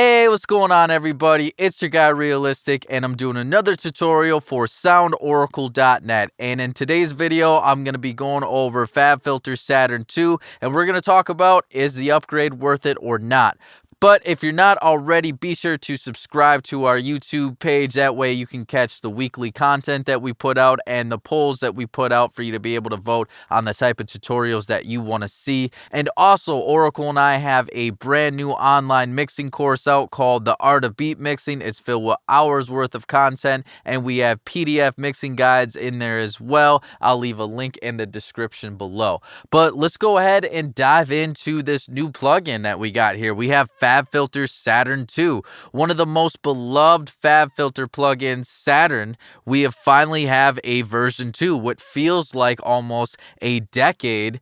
Hey, what's going on, everybody? It's your guy Realistic, and I'm doing another tutorial for SoundOracle.net. And in today's video, I'm going to be going over FabFilter Saturn 2, and we're going to talk about, is the upgrade worth it or not? But if you're not already, be sure to subscribe to our YouTube page. That way you can catch the weekly content that we put out and the polls that we put out for you to be able to vote on the type of tutorials that you want to see. And also, Oracle and I have a brand new online mixing course out called The Art of Beat Mixing. It's filled with hours worth of content, and we have PDF mixing guides in there as well. I'll leave a link in the description below. But let's go ahead and dive into this new plugin that we got here. We have FabFilter Saturn 2, one of the most beloved FabFilter plugins, Saturn. We have finally have a version 2, what feels like almost a decade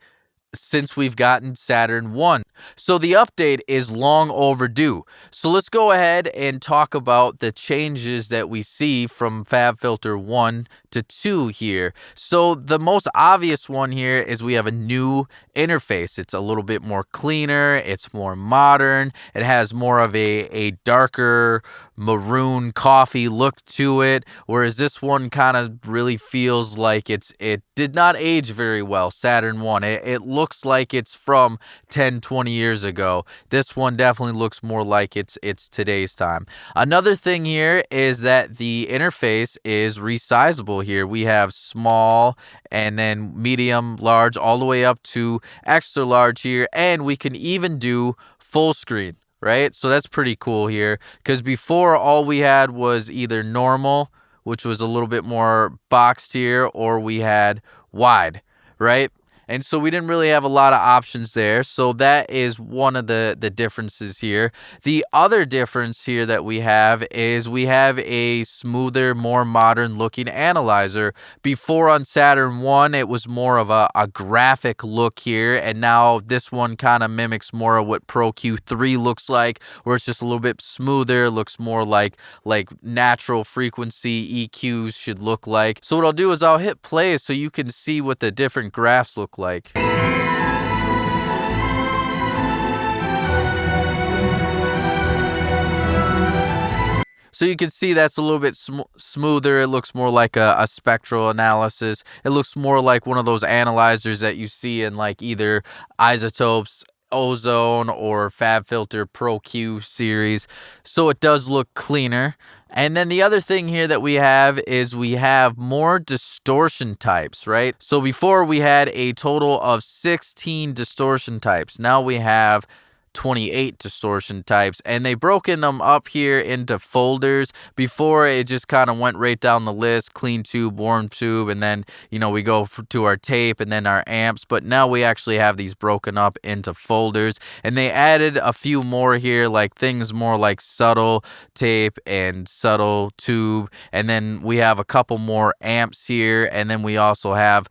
since we've gotten Saturn 1. So the update is long overdue. So let's go ahead and talk about the changes that we see from FabFilter 1 to 2 here. So the most obvious one here is we have a new interface. It's a little bit more cleaner, it's more modern, it has more of a darker maroon coffee look to it, whereas this one kind of really feels like it did not age very well. Saturn 1, it looks like it's from 10-20 years ago. This one definitely looks more like it's today's time. Another thing here is that the interface is resizable here. We have small and then medium, large, all the way up to extra large here, and we can even do full screen, right? So that's pretty cool here, because before all we had was either normal, which was a little bit more boxed here, or we had wide, right? And so we didn't really have a lot of options there. So that is one of the differences here. The other difference here that we have is we have a smoother, more modern looking analyzer. Before on Saturn 1, it was more of a graphic look here. And now this one kind of mimics more of what Pro Q3 looks like, where it's just a little bit smoother, looks more like natural frequency EQs should look like. So what I'll do is I'll hit play so you can see what the different graphs look like. So you can see that's a little bit smoother. It looks more like a spectral analysis. It looks more like one of those analyzers that you see in like either Isotopes, Ozone, or FabFilter Pro Q series. So it does look cleaner. And then the other thing here that we have is we have more distortion types, right? So before we had a total of 16 distortion types. Now we have 28 distortion types, and they've broken them up here into folders. Before, it just kind of went right down the list: clean tube, warm tube, and then we go to our tape and then our amps. But now we actually have these broken up into folders, and they added a few more here, like things more like subtle tape and subtle tube, and then we have a couple more amps here, and then we also have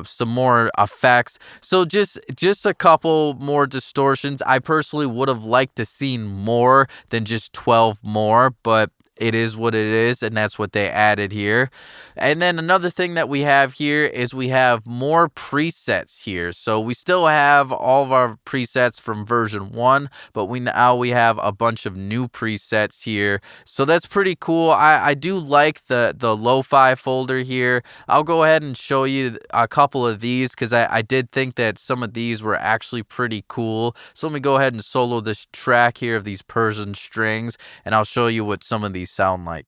some more effects. So just a couple more distortions. I personally would have liked to seen more than just 12 more, but it is what it is, and that's what they added here. And then another thing that we have here is we have more presets here. So we still have all of our presets from version 1, but now we have a bunch of new presets here. So that's pretty cool. I do like the lo-fi folder here. I'll go ahead and show you a couple of these, because I did think that some of these were actually pretty cool. So let me go ahead and solo this track here of these Persian strings, and I'll show you what some of these sound like.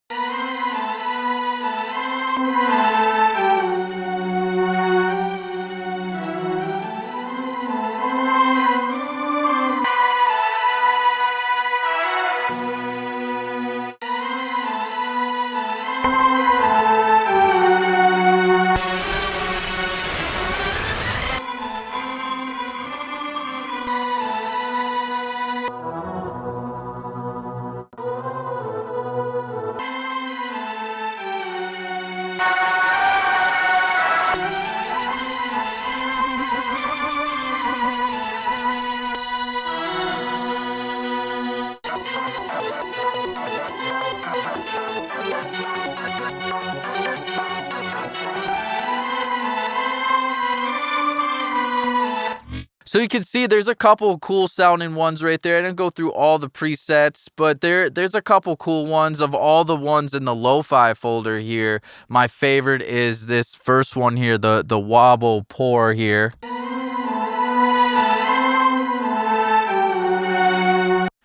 So you can see there's a couple cool sounding ones right there. I didn't go through all the presets, but there's a couple cool ones. Of all the ones in the lo-fi folder here, my favorite is this first one here, the wobble pour here.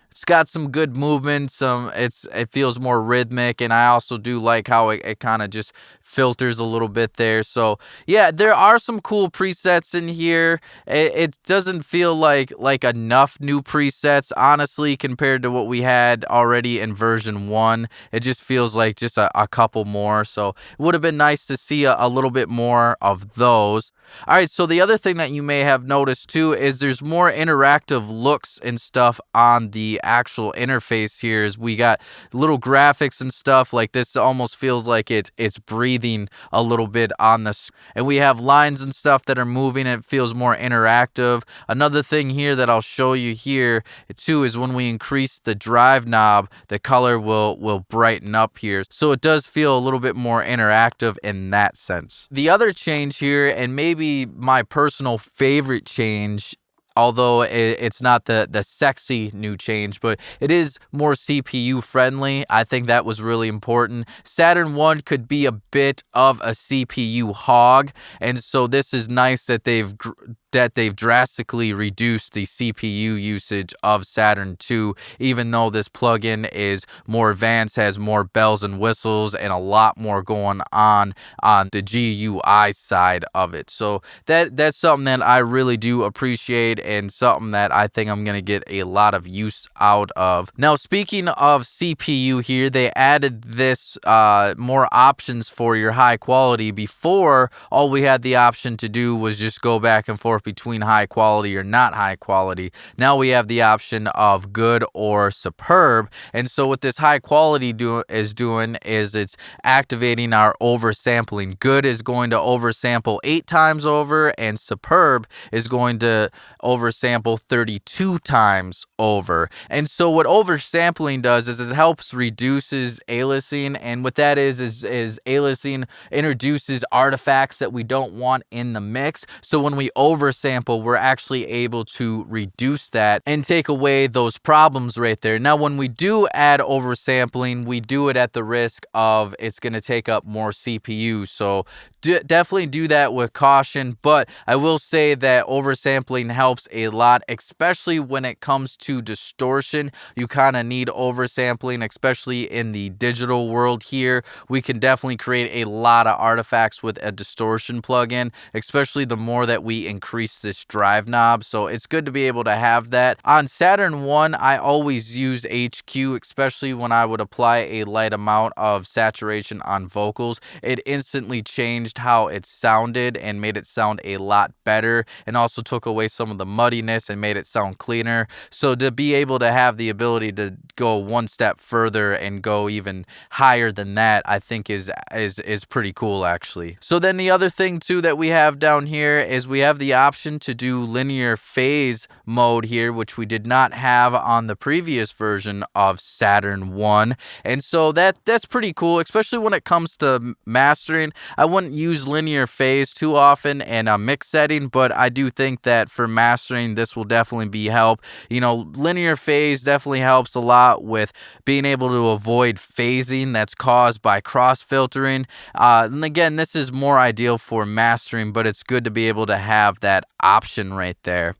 It's got some good movement, it feels more rhythmic, and I also do like how it kind of just filters a little bit there. So yeah, there are some cool presets in here. It doesn't feel like enough new presets, honestly, compared to what we had already in version 1. It just feels like just a couple more. So it would have been nice to see a little bit more of those. All right, so the other thing that you may have noticed too is there's more interactive looks and stuff on the actual interface here. Is we got little graphics and stuff like this. Almost feels like it's breathing a little bit on the, and we have lines and stuff that are moving. It feels more interactive. Another thing here that I'll show you here too is when we increase the drive knob, the color will brighten up here. So it does feel a little bit more interactive in that sense. The other change here, and maybe my personal favorite change, although it's not the sexy new change, but it is more CPU friendly. I think that was really important. Saturn 1 could be a bit of a CPU hog, and so this is nice that they've drastically reduced the CPU usage of Saturn 2, even though this plugin is more advanced, has more bells and whistles, and a lot more going on the GUI side of it. So that's something that I really do appreciate, and something that I think I'm going to get a lot of use out of. Now, speaking of CPU here, they added this more options for your high quality. Before, all we had the option to do was just go back and forth between high quality or not high quality. Now we have the option of good or superb. And so what this high quality is doing is it's activating our oversampling. Good is going to oversample 8 times over, and superb is going to oversample 32 times over. And so what oversampling does is it helps reduces aliasing, and what that is aliasing introduces artifacts that we don't want in the mix. So when we oversample, we're actually able to reduce that and take away those problems right there. Now, when we do add oversampling, we do it at the risk of it's going to take up more CPU. So definitely do that with caution, but I will say that oversampling helps a lot, especially when it comes to distortion. You kind of need oversampling, especially in the digital world here. We can definitely create a lot of artifacts with a distortion plugin, especially the more that we increase this drive knob. So it's good to be able to have that. On Saturn 1, I always use HQ, especially when I would apply a light amount of saturation on vocals. It instantly changed how it sounded and made it sound a lot better, and also took away some of the muddiness and made it sound cleaner. So to be able to have the ability to go one step further and go even higher than that, I think is pretty cool, actually. So then the other thing too that we have down here is we have the option to do linear phase mode here, which we did not have on the previous version of Saturn 1. And so that's pretty cool, especially when it comes to mastering. I wouldn't use linear phase too often in a mix setting, but I do think that for mastering, this will definitely be help. You know, linear phase definitely helps a lot with being able to avoid phasing that's caused by cross filtering. And again, this is more ideal for mastering, but it's good to be able to have that option right there.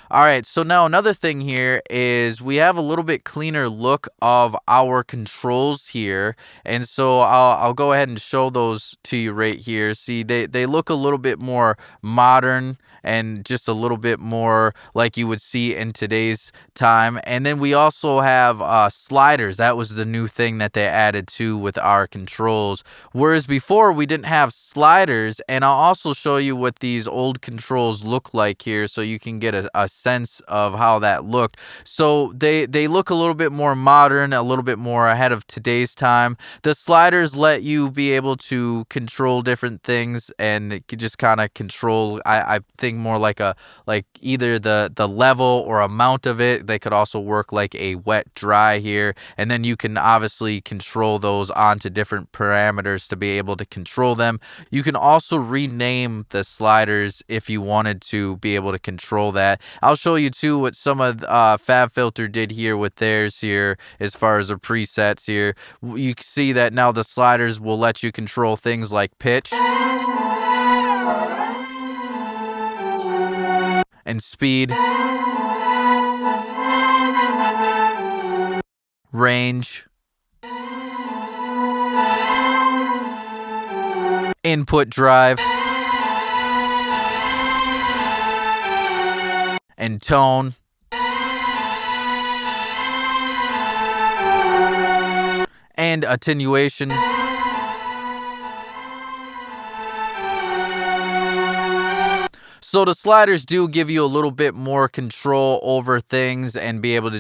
All right, so now another thing here is we have a little bit cleaner look of our controls here, and so I'll go ahead and show those to you right here. See, they look a little bit more modern and just a little bit more like you would see in today's time. And then we also have sliders. That was the new thing that they added to with our controls, whereas before we didn't have sliders. And I'll also show you what these old controls look like here, so you can get a sense of how that looked. So they look a little bit more modern, a little bit more ahead of today's time. The sliders let you be able to control different things, and it could just kind of control, I think, anything more like either the level or amount of it. They could also work like a wet dry here, and then you can obviously control those onto different parameters to be able to control them. You can also rename the sliders if you wanted to be able to control that. I'll show you too what some of FabFilter did here with theirs here as far as the presets here. You can see that now the sliders will let you control things like pitch and speed, range, input drive, and tone, and attenuation. So the sliders do give you a little bit more control over things and be able to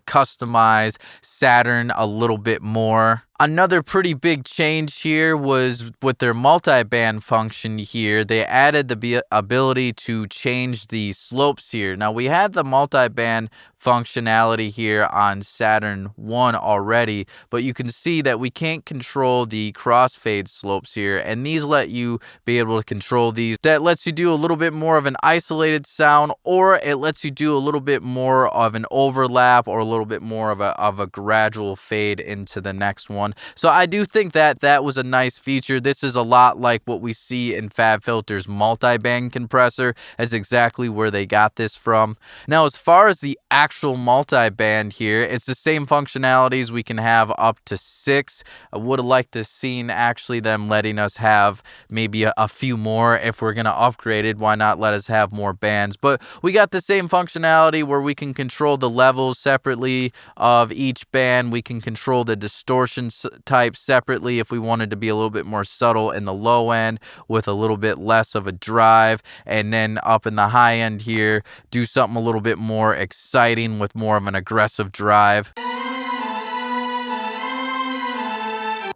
customize Saturn a little bit more. Another pretty big change here was with their multiband function here. They added the ability to change the slopes here. Now, we had the multiband functionality here on Saturn 1 already, but you can see that we can't control the crossfade slopes here, and these let you be able to control these. That lets you do a little bit more of an isolated sound, or it lets you do a little bit more of an overlap or a little bit more of a gradual fade into the next one. So I do think that that was a nice feature. This is a lot like what we see in FabFilter's multiband compressor. That's exactly where they got this from. Now, as far as the actual multiband here, it's the same functionalities. We can have up to 6. I would have liked to seen actually them letting us have maybe a few more. If we're going to upgrade it, why not let us have more bands? But we got the same functionality where we can control the levels separately of each band. We can control the distortion type separately if we wanted to be a little bit more subtle in the low end with a little bit less of a drive, and then up in the high end here, do something a little bit more exciting with more of an aggressive drive.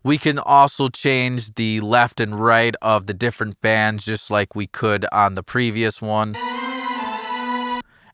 We can also change the left and right of the different bands just like we could on the previous one.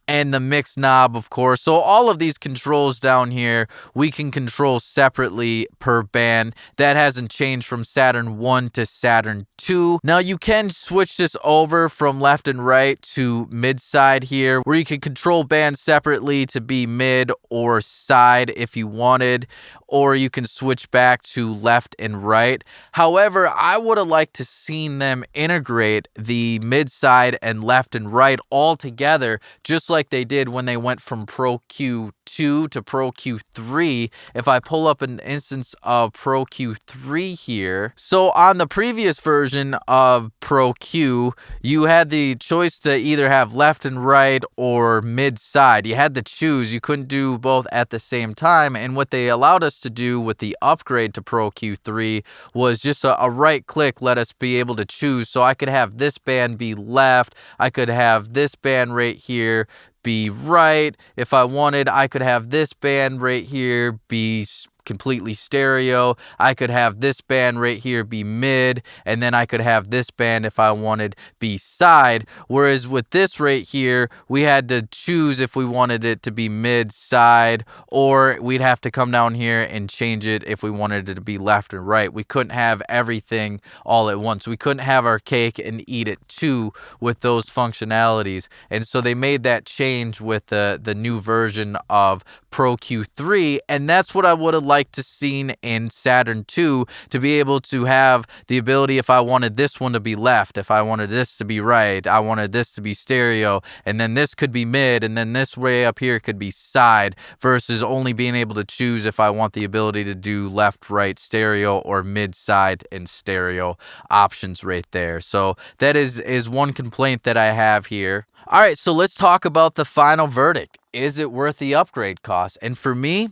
And the mix knob, of course. So all of these controls down here, we can control separately per band. That hasn't changed from Saturn 1 to Saturn 2. Now you can switch this over from left and right to mid side here, where you can control bands separately to be mid or side if you wanted, or you can switch back to left and right. However, I would have liked to seen them integrate the mid side and left and right all together, just like they did when they went from Pro Q2 to Pro Q3. If I pull up an instance of Pro Q3 here, so on the previous version of Pro Q, you had the choice to either have left and right or mid side. You had to choose. You couldn't do both at the same time. And what they allowed us to do with the upgrade to Pro Q3 was just a right click, let us be able to choose. So I could have this band be left. I could have this band right here be right. If I wanted, I could have this band right here be completely stereo. I could have this band right here be mid, and then I could have this band, if I wanted, be side. Whereas with this right here, we had to choose if we wanted it to be mid, side, or we'd have to come down here and change it if we wanted it to be left and right. We couldn't have everything all at once. We couldn't have our cake and eat it too with those functionalities. And so they made that change with the new version of Pro Q3, and that's what I would have liked to seen in Saturn 2, to be able to have the ability, if I wanted this one to be left, if I wanted this to be right, I wanted this to be stereo, and then this could be mid, and then this way up here could be side, versus only being able to choose if I want the ability to do left, right, stereo, or mid, side, and stereo options right there. So that is one complaint that I have here. All right, so let's talk about the final verdict. Is it worth the upgrade cost? And for me,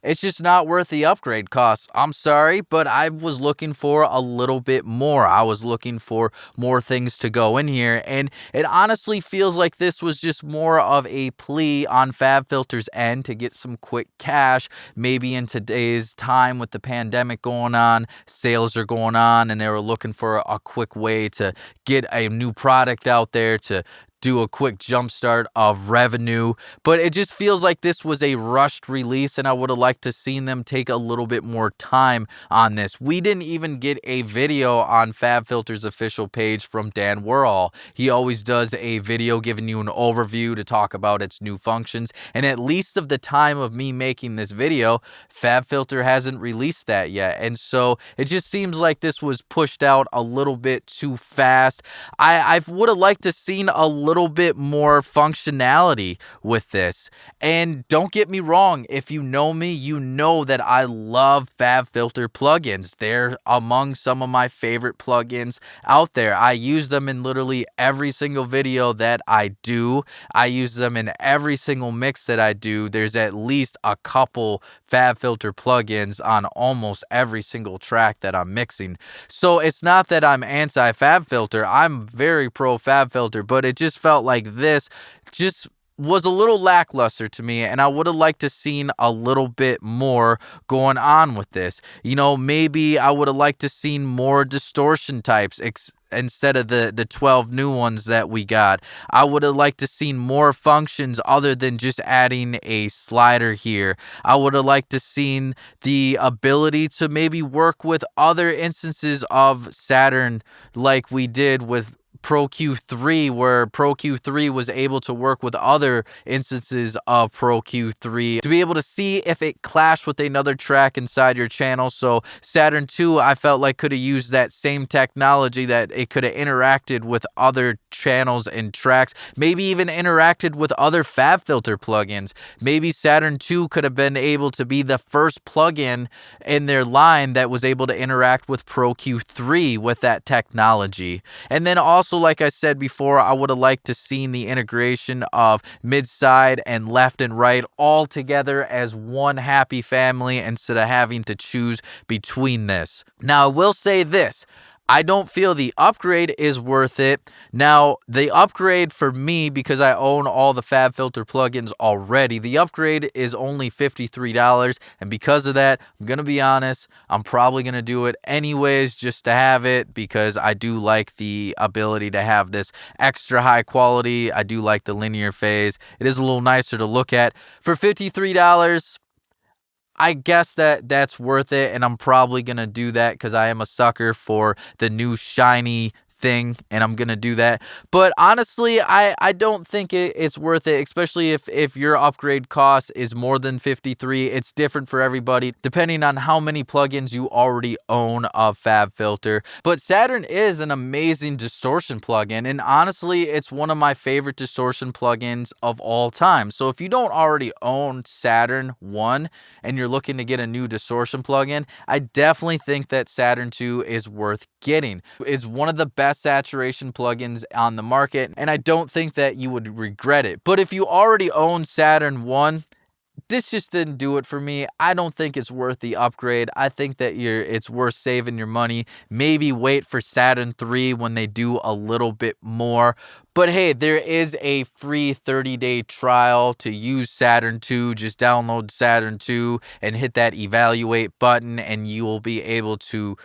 It's just not worth the upgrade costs. I'm sorry, but I was looking for a little bit more. I was looking for more things to go in here, and it honestly feels like this was just more of a plea on FabFilter's end to get some quick cash. Maybe in today's time with the pandemic going on, sales are going on, and they were looking for a quick way to get a new product out there to do a quick jumpstart of revenue. But it just feels like this was a rushed release, and I would have liked to seen them take a little bit more time on this. We didn't even get a video on FabFilter's official page from Dan Worrall. He always does a video giving you an overview to talk about its new functions, and at least of the time of me making this video, FabFilter hasn't released that yet. And so it just seems like this was pushed out a little bit too fast. I would have liked to seen a little bit more functionality with this. And don't get me wrong, if you know me, you know that I love FabFilter plugins. They're among some of my favorite plugins out there. I use them in literally every single video that I do. I use them in every single mix that I do. There's at least a couple FabFilter plugins on almost every single track that I'm mixing. So it's not that I'm anti-FabFilter. I'm very pro FabFilter, but it just felt like this just was a little lackluster to me, and I would have liked to seen a little bit more going on with this. You know, maybe I would have liked to seen more distortion types instead of the 12 new ones that we got. I would have liked to seen more functions other than just adding a slider here. I would have liked to seen the ability to maybe work with other instances of Saturn like we did with Pro Q3, where Pro Q3 was able to work with other instances of Pro Q3 to be able to see if it clashed with another track inside your channel. So Saturn 2, I felt like could have used that same technology, that it could have interacted with other channels and tracks, maybe even interacted with other FabFilter plugins. Maybe Saturn 2 could have been able to be the first plugin in their line that was able to interact with Pro Q3 with that technology. And then also, like I said before, I would have liked to seen the integration of mid-side and left and right all together as one happy family instead of having to choose between this. Now, I will say this. I don't feel the upgrade is worth it. Now, the upgrade for me, because I own all the FabFilter plugins already, the upgrade is only $53. And because of that, I'm going to be honest, I'm probably going to do it anyways just to have it, because I do like the ability to have this extra high quality. I do like the linear phase. It is a little nicer to look at. For $53, I guess that's worth it, and I'm probably going to do that because I am a sucker for the new shiny thing, and I'm gonna do that. But honestly, I don't think it's worth it, especially if your upgrade cost is more than 53. It's different for everybody depending on how many plugins you already own of FabFilter. But Saturn is an amazing distortion plugin, and honestly, it's one of my favorite distortion plugins of all time. So if you don't already own Saturn 1 and you're looking to get a new distortion plugin, I definitely think that Saturn 2 is worth getting. It's one of the best saturation plugins on the market, and I don't think that you would regret it. But if you already own Saturn 1, this just didn't do it for me. I don't think it's worth the upgrade. I think that it's worth saving your money. Maybe wait for Saturn 3 when they do a little bit more. But hey, there is a free 30-day trial to use Saturn 2. Just download Saturn 2 and hit that evaluate button, and you will be able to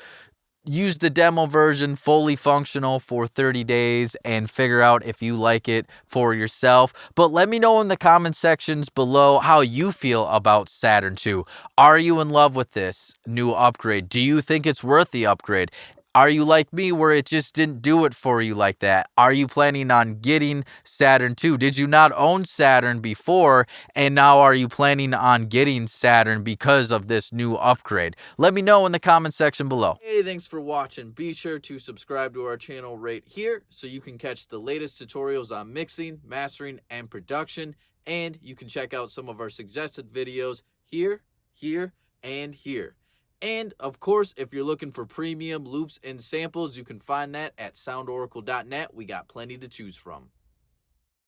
use the demo version fully functional for 30 days and figure out if you like it for yourself. But let me know in the comment sections below how you feel about Saturn 2. Are you in love with this new upgrade? Do you think it's worth the upgrade? Are you like me where it just didn't do it for you like that? Are you planning on getting Saturn 2? Did you not own Saturn before, and now are you planning on getting Saturn because of this new upgrade? Let me know in the comment section below. Hey, thanks for watching. Be sure to subscribe to our channel right here so you can catch the latest tutorials on mixing, mastering, and production. And you can check out some of our suggested videos here, here, and here. And, of course, if you're looking for premium loops and samples, you can find that at SoundOracle.net. We got plenty to choose from.